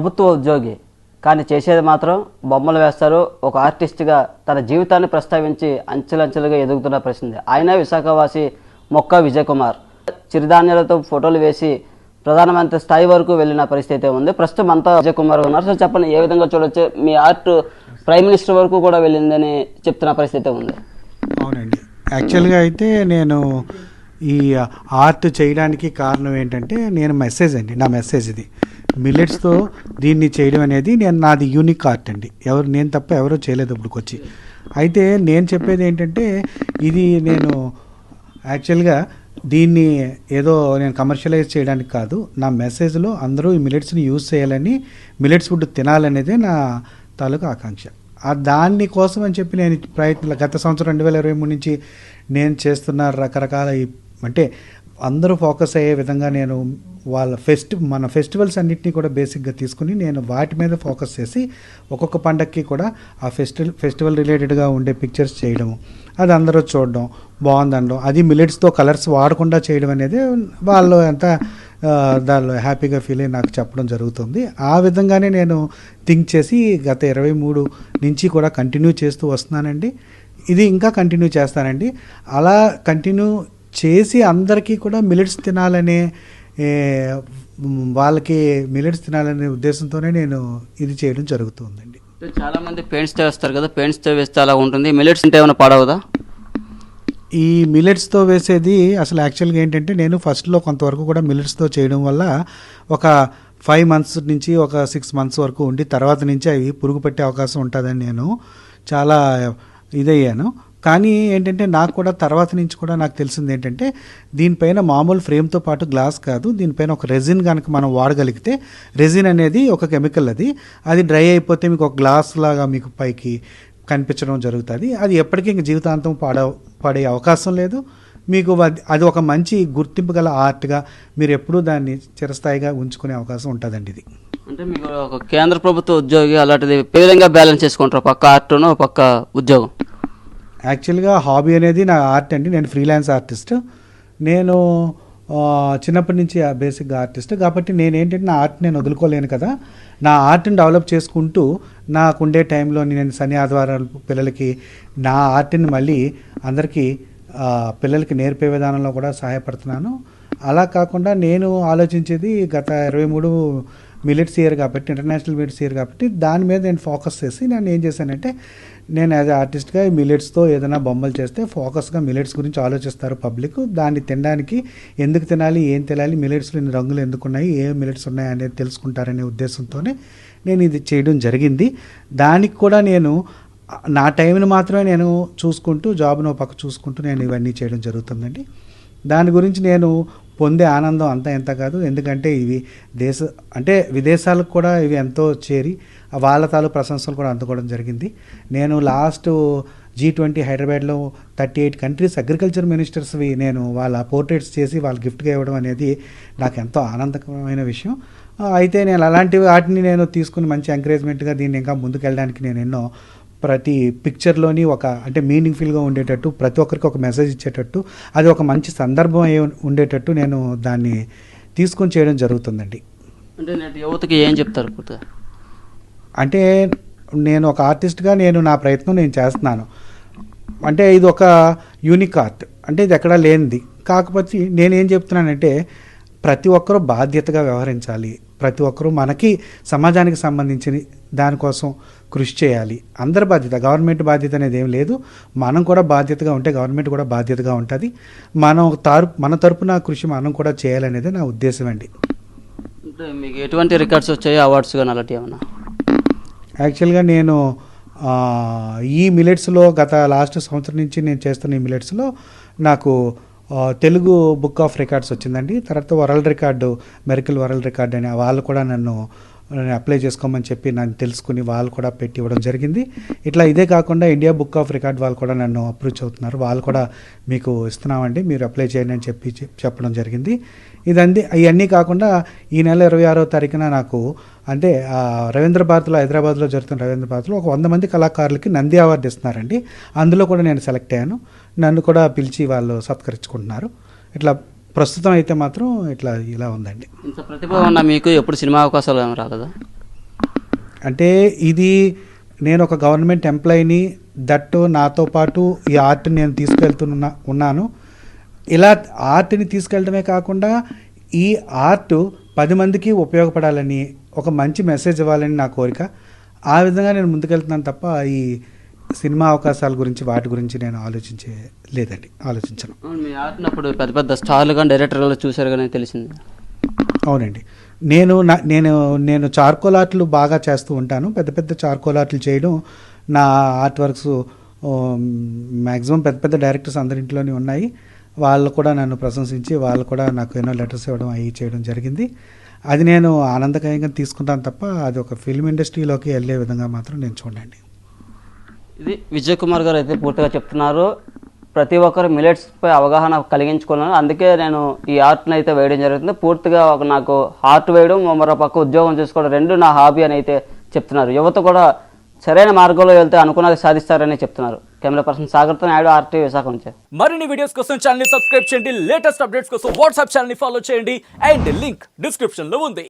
ప్రభుత్వ ఉద్యోగి కానీ చేసేది మాత్రం బొమ్మలు వేస్తారు. ఒక ఆర్టిస్ట్గా తన జీవితాన్ని ప్రస్తావించి అంచెలంచెలుగా ఎదుగుతున్న పరిస్థితి. ఆయన విశాఖవాసి మొక్క విజయ్ కుమార్ చిరుధాన్యాలతో ఫోటోలు వేసి ప్రధానమంత్రి స్థాయి వరకు వెళ్ళిన పరిస్థితి ఉంది. ప్రస్తుతం అంతా విజయ్ కుమార్ ఉన్నారు. సో చెప్పండి, ఏ విధంగా చూడొచ్చు? మీ ఆర్ట్ ప్రైమ్ మినిస్టర్ వరకు కూడా వెళ్ళిందని చెప్తున్న పరిస్థితి ఉంది. అవునండి, యాక్చువల్గా అయితే నేను ఈ ఆర్ట్ చేయడానికి కారణం ఏంటంటే నా మెసేజ్ ఇది మిల్లెట్స్తో దీన్ని చేయడం అనేది నాది యూనిక్ ఆర్ట్ అండి. నేను తప్ప ఎవరో చేయలేదు ఇప్పటికొచ్చి. అయితే నేను చెప్పేది ఏంటంటే ఇది నేను యాక్చువల్గా దీన్ని ఏదో నేను కమర్షియలైజ్ చేయడానికి కాదు. నా మెసేజ్లో అందరూ ఈ మిల్లెట్స్ని యూజ్ చేయాలని, మిల్లెట్స్ ఫుడ్ తినాలనేదే నా తాలూకు ఆకాంక్ష. దాని కోసం అని చెప్పి నేను గత సంవత్సరం 2023 నుంచి నేను చేస్తున్న రకరకాల అంటే అందరూ ఫోకస్ అయ్యే విధంగా నేను వాళ్ళ మన ఫెస్టివల్స్ అన్నింటినీ కూడా బేసిక్గా తీసుకుని నేను వాటి మీద ఫోకస్ చేసి ఒక్కొక్క పండగకి కూడా ఆ ఫెస్టివల్ రిలేటెడ్గా ఉండే పిక్చర్స్ చేయడము, అది అందరూ చూడడం బాగుందనడం, అది మిల్లెట్స్తో కలర్స్ వాడకుండా చేయడం అనేది వాళ్ళు ఎంత దానిలో హ్యాపీగా ఫీల్ అయ్యి నాకు చెప్పడం జరుగుతుంది. ఆ విధంగానే నేను థింక్ చేసి గత 23 నుంచి కూడా కంటిన్యూ చేస్తూ వస్తున్నానండి. ఇది ఇంకా కంటిన్యూ చేస్తానండి. అలా కంటిన్యూ చేసి అందరికీ కూడా మిల్లెట్స్ తినాలనే వాళ్ళకి మిల్లెట్స్ తినాలనే ఉద్దేశంతోనే నేను ఇది చేయడం జరుగుతుందండి. చాలా మంది పెయింట్స్తో వేస్తారు కదా, పెయింట్స్తో వేస్తే అలా ఉంటుంది. మిల్లెట్స్ అంటే ఏమైనా పాడవదా? ఈ మిల్లెట్స్తో వేసేది అసలు యాక్చువల్గా ఏంటంటే నేను ఫస్ట్లో కొంతవరకు కూడా మిల్లెట్స్తో చేయడం వల్ల ఒక 5 months నుంచి ఒక 6 months వరకు ఉండి తర్వాత నుంచి అవి పురుగు పట్టే అవకాశం ఉంటుందని నేను చాలా ఇదయ్యాను. కానీ ఏంటంటే నాకు కూడా తర్వాత నుంచి కూడా నాకు తెలిసింది ఏంటంటే దీనిపైన మామూలు ఫ్రేమ్తో పాటు గ్లాస్ కాదు, దీనిపైన ఒక రెజిన్ కనుక మనం వాడగలిగితే, రెజిన్ అనేది ఒక కెమికల్, అది డ్రై అయిపోతే మీకు ఒక గ్లాస్ లాగా మీకు పైకి కనిపించడం జరుగుతుంది. అది ఎప్పటికీ ఇంక జీవితాంతం పడే అవకాశం లేదు. మీకు అది ఒక మంచి గుర్తింపు గల ఆర్ట్గా మీరు ఎప్పుడూ దాన్ని చిరస్థాయిగా ఉంచుకునే అవకాశం ఉంటుందండి. ఇది అంటే మీకు ఒక కేంద్ర ప్రభుత్వ ఉద్యోగి అలాంటిది ఏ విధంగా బ్యాలెన్స్ చేసుకుంటారు? పక్క ఆర్ట్ను పక్క ఉద్యోగం. యాక్చువల్గా హాబీ అనేది నా ఆర్ట్ అండి. నేను ఫ్రీలాన్స్ ఆర్టిస్ట్. నేను చిన్నప్పటి నుంచి బేసిక్గా ఆర్టిస్ట్ కాబట్టి నేనేంటంటే నా ఆర్ట్ నేను వదులుకోలేను కదా. నా ఆర్ట్ని డెవలప్ చేసుకుంటూ నాకుండే టైంలో నేను శని ఆదివారాలు పిల్లలకి నా ఆర్ట్ని మళ్ళీ అందరికీ పిల్లలకి నేర్పే విధానంలో కూడా సహాయపడుతున్నాను. అలా కాకుండా నేను ఆలోచించేది గత 23 మిల్లెట్స్ ఇయర్ కాబట్టి, ఇంటర్నేషనల్ మిల్లెట్స్ ఇయర్ కాబట్టి దాని మీద నేను ఫోకస్ చేసి నేను ఏం చేశానంటే, నేను యాజ్ ఆర్టిస్ట్గా మిల్లెట్స్తో ఏదైనా బొమ్మలు చేస్తే ఫోకస్గా మిల్లెట్స్ గురించి ఆలోచిస్తారు పబ్లిక్. దాన్ని తినడానికి ఎందుకు తినాలి, ఏం తినాలి, మిల్లెట్స్లో ఇన్ని రంగులు ఎందుకు ఉన్నాయి, ఏ మిల్లెట్స్ ఉన్నాయి అనేది తెలుసుకుంటారనే ఉద్దేశంతోనే నేను ఇది చేయడం జరిగింది. దానికి కూడా నేను నా టైంని మాత్రమే నేను చూసుకుంటూ, జాబ్ను పక్క చూసుకుంటూ నేను ఇవన్నీ చేయడం జరుగుతుందండి. దాని గురించి నేను పొందే ఆనందం అంతా ఎంత కాదు. ఎందుకంటే ఇవి విదేశాలకు కూడా ఇవి ఎంతో చేరి వాళ్ళ ప్రశంసలు కూడా అందుకోవడం జరిగింది. నేను లాస్ట్ G20 హైదరాబాద్లో 38 కంట్రీస్ అగ్రికల్చర్ మినిస్టర్స్వి నేను వాళ్ళ పోర్ట్రేట్స్ చేసి వాళ్ళు గిఫ్ట్గా ఇవ్వడం అనేది నాకు ఎంతో ఆనందకరమైన విషయం. అయితే నేను అలాంటి వాటిని నేను తీసుకుని మంచి ఎంకరేజ్మెంట్గా దీన్ని ఇంకా ముందుకెళ్ళడానికి నేను ఎన్నో ప్రతి పిక్చర్లోని అంటే మీనింగ్ఫుల్గా ఉండేటట్టు, ప్రతి ఒక్కరికి ఒక మెసేజ్ ఇచ్చేటట్టు, అది ఒక మంచి సందర్భం ఉండేటట్టు నేను దాన్ని తీసుకొని చేయడం జరుగుతుందండి. అంటే యువతకి ఏం చెప్తారు? అంటే నేను ఒక ఆర్టిస్ట్గా నా ప్రయత్నం నేను చేస్తున్నాను. అంటే ఇది ఒక యూనిక్ ఆర్ట్, అంటే ఇది ఎక్కడా లేనిది. కాకపోతే నేనేం చెప్తున్నానంటే ప్రతి ఒక్కరూ బాధ్యతగా వ్యవహరించాలి. ప్రతి ఒక్కరూ మనకి సమాజానికి సంబంధించిన దానికోసం కృషి చేయాలి. అందరి బాధ్యత, గవర్నమెంట్ బాధ్యత అనేది ఏం లేదు. మనం కూడా బాధ్యతగా ఉంటే గవర్నమెంట్ కూడా బాధ్యతగా ఉంటుంది. మన తరపున కృషి మనం కూడా చేయాలనేది నా ఉద్దేశం అండి. అంటే మీకు ఎటువంటి రికార్డ్స్ వచ్చాయి, అవార్డ్స్ కానీ అలాంటివి ఏమన్నా? యాక్చువల్గా నేను ఈ మిల్లెట్స్లో గత లాస్ట్ సంవత్సరం నుంచి నేను చేస్తున్న ఈ మిల్లెట్స్లో నాకు తెలుగు బుక్ ఆఫ్ రికార్డ్స్ వచ్చిందండి. తర్వాత మెరికల్ వరల్డ్ రికార్డ్ అని వాళ్ళు కూడా నన్ను అప్లై చేసుకోమని చెప్పి నన్ను తెలుసుకుని వాళ్ళు కూడా పెట్టి ఇవ్వడం జరిగింది. ఇట్లా ఇదే కాకుండా ఇండియా బుక్ ఆఫ్ రికార్డ్ వాళ్ళు కూడా నన్ను అప్రోచ్ అవుతున్నారు. వాళ్ళు కూడా మీకు ఇస్తున్నామండి, మీరు అప్లై చేయండి అని చెప్పడం జరిగింది. ఇవన్నీ కాకుండా ఈ నెల 26వ తారీఖున నాకు అంటే రవీంద్ర భారతిలో, హైదరాబాద్లో జరుగుతున్న రవీంద్ర భారతిలో ఒక 100 మంది కళాకారులకి నంది అవార్డు ఇస్తున్నారండి. అందులో కూడా నేను సెలెక్ట్ అయ్యాను. నన్ను కూడా పిలిచి వాళ్ళు సత్కరించుకుంటున్నారు. ఇట్లా ప్రస్తుతం అయితే మాత్రం ఇలా ఉందండి. ఇంత ప్రతిభ ఉన్న మీకు ఎప్పుడు సినిమా అవకాశాలు ఏమి రాలేదా? అంటే ఇది నేను ఒక గవర్నమెంట్ ఎంప్లాయీని, దట్టు నాతో పాటు ఈ ఆర్ట్ని నేను ఉన్నాను. ఇలా ఆర్ట్ని తీసుకెళ్ళడమే కాకుండా ఈ ఆర్ట్ 10 మందికి ఉపయోగపడాలని, ఒక మంచి మెసేజ్ ఇవ్వాలని నా కోరిక. ఆ విధంగా నేను ముందుకెళ్తున్నాను తప్ప ఈ సినిమా అవకాశాల గురించి వాటి గురించి నేను ఆలోచించను. మీ ఆర్ట్ని అప్పుడు పెద్ద పెద్ద స్టార్లు కానీ డైరెక్టర్లు చూశారు కానీ తెలిసింది. అవునండి, నేను చార్కోల్ ఆర్ట్లు బాగా చేస్తూ ఉంటాను. పెద్ద పెద్ద చార్కోల్ ఆర్ట్లు చేయడం నా ఆర్ట్ వర్క్స్ మ్యాక్సిమం పెద్ద పెద్ద డైరెక్టర్స్ అందరింట్లోనే ఉన్నాయి. వాళ్ళు కూడా నన్ను ప్రశంసించి వాళ్ళు కూడా నాకు ఎన్నో లెటర్స్ ఇవ్వడం అవి చేయడం జరిగింది. అది నేను ఆనందకరంగా తీసుకుంటాను తప్ప అది ఒక ఫిల్మ్ ఇండస్ట్రీలోకి వెళ్ళే విధంగా మాత్రం నేను చూడండి. ఇది విజయ్ కుమార్ గారు అయితే పూర్తిగా చెప్తున్నారు. ప్రతి ఒక్కరు మిలెట్స్పై అవగాహన కలిగించుకున్నాను, అందుకే నేను ఈ ఆర్ట్ని అయితే వేయడం జరుగుతుంది. పూర్తిగా నాకు ఆర్ట్ వేయడం, మరో పక్క ఉద్యోగం చేసుకోవడం 2 నా హాబీ అని అయితే చెప్తున్నారు. యువత కూడా సరైన మార్గంలో వెళ్తే అనుకున్నది సాధిస్తారని చెప్తున్నారు. కెమెరా పర్సన్ సాగర్తో నాయుడు, RTV విశాఖ నుంచి. మరిన్ని వీడియోస్ కోసం ఛానల్ ని సబ్స్క్రైబ్ చేయండి. లేటెస్ట్ అప్డేట్స్ కోసం వాట్సాప్ ఛానల్ ని ఫాలో చేయండి. అండ్ లింక్ డిస్క్రిప్షన్ లో ఉంది.